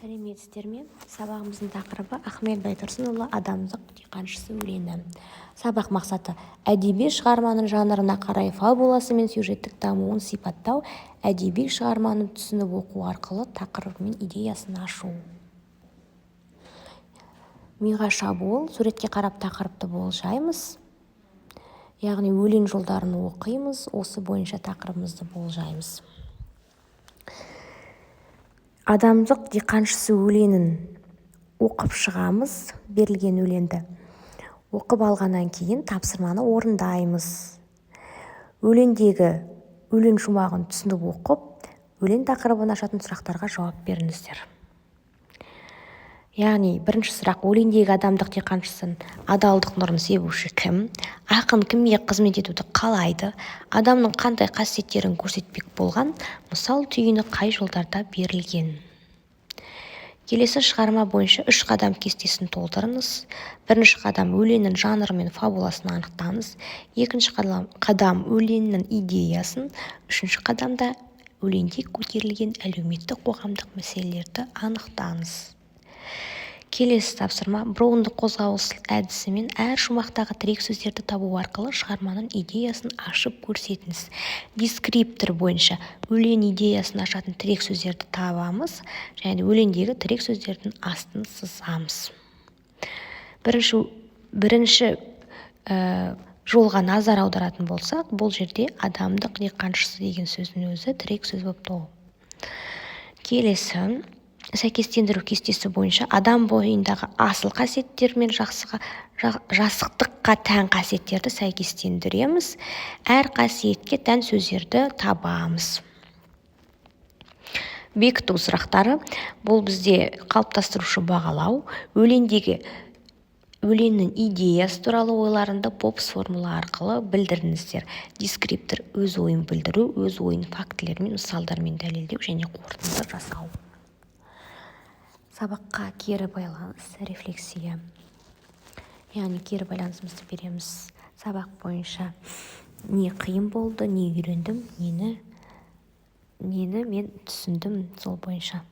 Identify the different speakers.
Speaker 1: Сәлеметсіздер ме? Сабағымыздың тақырыбы Ахмет Байтұрсынұлы адамдық диқаншысы өлеңі. Сабақ мақсаты: әдеби шығарманың жанрына қарай фабуласы мен сюжеттік дамуын сипаттау, әдеби шығарманы түсініп оқу арқылы тақырыбы мен идеясын ашу. Миға шабуыл: суретке қарап тақырыпты болжаймыз, яғни өлең жолдарын оқимыз, осы бойынша тақырыбымызды болжаймыз. Адамдық диқаншысы өлеңін оқып шығамыз. Берілген өлеңді оқып алғаннан кейін тапсырманы орындаймыз. Өлеңдегі өлең шумағын түсініп оқып, өлең тақырыбын ашатын сұрақтарға жауап беріңіздер. Яғни бірінші сұрақ: өлеңдегі адамдық диқаншысын адалдық нұрын себуші кім? Ақын кімге қызмет етуді қалайды? Адамның қандай қасиеттерін көрсетпек болған мысал түйіні қай жолдарда берілген? Келесі шығарма бойынша 3 қадам кестесін толтырыңыз. Бірінші қадам: өлеңнің жанры мен фабуласын анықтаңыз. Екінші қадам: өлеңнің идеясын. Үшінші қадамда: өлеңде көтерілген әлеуметтік қоғамдық мәселелерді анықтаңыз. Келесі тапсырма: броунды қозғауыш әдісімен әр шумақтағы тірек сөздерді табу арқылы шығарманың идеясын ашып көрсетіңіз. Дескриптор бойынша өлең идеясын ашатын тірек сөздерді табамыз, және өлеңдегі тірек сөздердің астын сызамыз. Бірінші жолға назар аударатын болсақ, бұл жерде адамдық диқаншысы деген сөздің өзі тірек сөз болып тұр. Келесі сәйкестендіру кестесі бойынша адам бойындағы асыл қасиеттер мен жасықтыққа тән қасиеттерді сәйкестендіреміз. Әр қасиетке тән сөздерді табамыз. Бекіту сұрақтары: бұл бізде қалыптастырушы бағалау, өлеңнің идеясы туралы ойларында бопс формула арқылы білдіріңіздер. Дескриптор: өз ойын білдіру, өз ойын фактілермен, мысалдармен дәлелдеу және қорытынды жасау. Сабаққа кері байланыс, рефлексия. Яғни кері байланысымызды береміз. Сабақ бойынша не қиын болды, не үйрендім, нені мен түсіндім, сол бойынша.